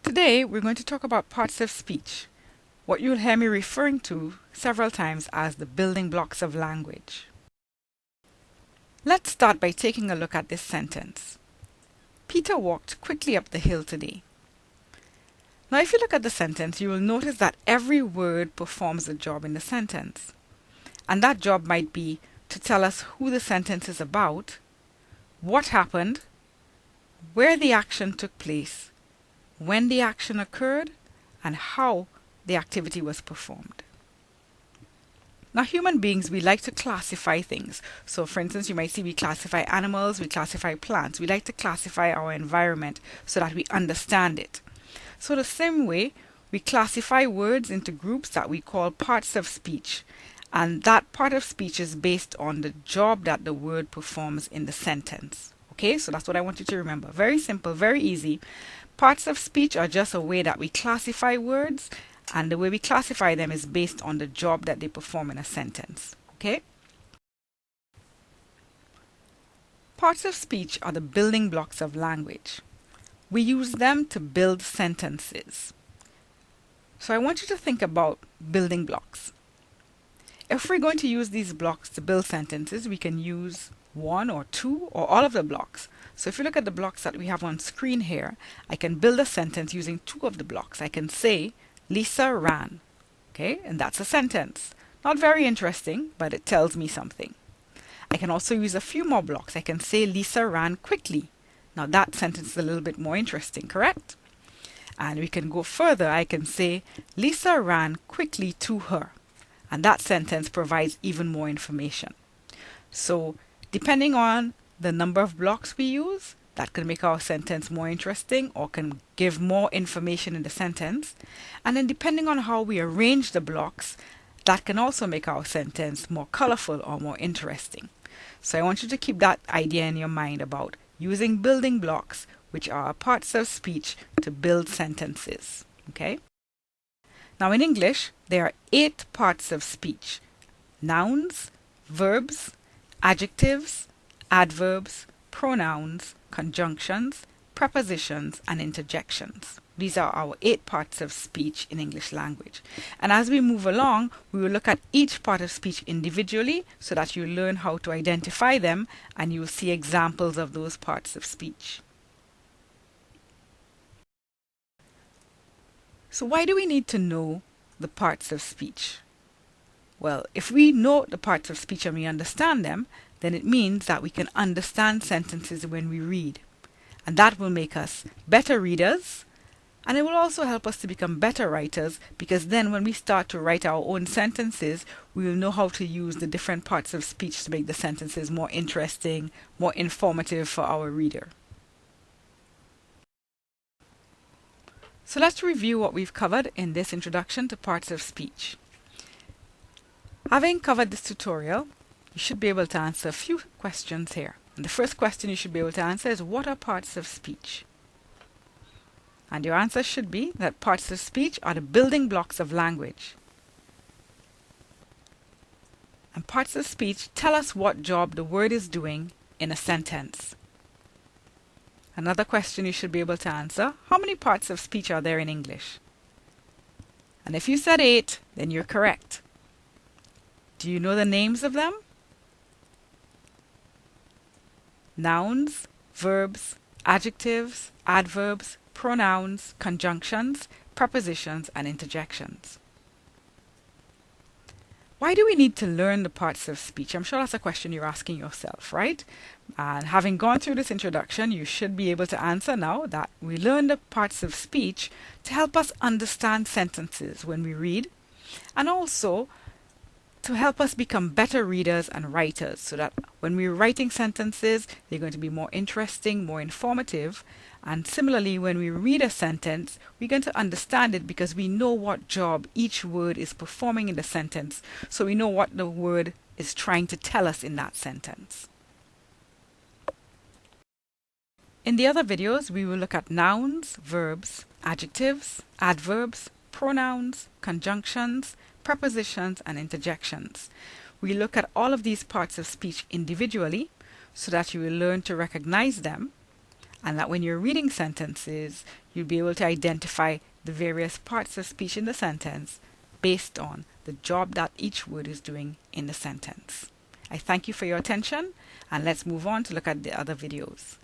Today, we're going to talk about parts of speech, what you'll hear me referring to several times as the building blocks of language. Let's start by taking a look at this sentence. Peter walked quickly up the hill today. Now, if you look at the sentence, you will notice that every word performs a job in the sentence. And that job might be to tell us who the sentence is about, what happened, where the action took place, when the action occurred, and how the activity was performed. Now, human beings, we like to classify things. So, for instance, you might see we classify animals, we classify plants. We like to classify our environment so that we understand it. So, the same way, we classify words into groups that we call parts of speech. And that part of speech is based on the job that the word performs in the sentence. Okay, so that's what I want you to remember. Very simple, very easy. Parts of speech are just a way that we classify words, and the way we classify them is based on the job that they perform in a sentence. Okay? Parts of speech are the building blocks of language. We use them to build sentences. So I want you to think about building blocks. If we're going to use these blocks to build sentences, we can use one or two or all of the blocks. So if you look at the blocks that we have on screen here, I can build a sentence using two of the blocks. I can say, Lisa ran. Okay, and that's a sentence. Not very interesting, but it tells me something. I can also use a few more blocks. I can say, Lisa ran quickly. Now that sentence is a little bit more interesting, correct? And we can go further. I can say, Lisa ran quickly to her. And that sentence provides even more information. So, depending on the number of blocks we use, that can make our sentence more interesting or can give more information in the sentence. And then depending on how we arrange the blocks, that can also make our sentence more colorful or more interesting. So I want you to keep that idea in your mind about using building blocks, which are parts of speech, to build sentences. Okay? Now in English, there are 8 parts of speech: nouns, verbs, adjectives, adverbs, pronouns, conjunctions, prepositions, and interjections. These are our 8 parts of speech in English language. And as we move along, we will look at each part of speech individually so that you learn how to identify them and you will see examples of those parts of speech. So why do we need to know the parts of speech? Well, if we know the parts of speech and we understand them, then it means that we can understand sentences when we read. And that will make us better readers, and it will also help us to become better writers, because then when we start to write our own sentences, we will know how to use the different parts of speech to make the sentences more interesting, more informative for our reader. So let's review what we've covered in this introduction to parts of speech. Having covered this tutorial, you should be able to answer a few questions here. And the first question you should be able to answer is, what are parts of speech? And your answer should be that parts of speech are the building blocks of language. And parts of speech tell us what job the word is doing in a sentence. Another question you should be able to answer, how many parts of speech are there in English? And if you said 8, then you're correct. Do you know the names of them? Nouns, verbs, adjectives, adverbs, pronouns, conjunctions, prepositions, and interjections. Why do we need to learn the parts of speech? I'm sure that's a question you're asking yourself, right? And having gone through this introduction, you should be able to answer now that we learn the parts of speech to help us understand sentences when we read, and also to help us become better readers and writers, so that when we're writing sentences, they're going to be more interesting, more informative. And similarly, when we read a sentence, we're going to understand it because we know what job each word is performing in the sentence, so we know what the word is trying to tell us in that sentence. In the other videos, we will look at nouns, verbs, adjectives, adverbs, pronouns, conjunctions, prepositions, and interjections. We look at all of these parts of speech individually so that you will learn to recognize them and that when you're reading sentences, you'll be able to identify the various parts of speech in the sentence based on the job that each word is doing in the sentence. I thank you for your attention, and let's move on to look at the other videos.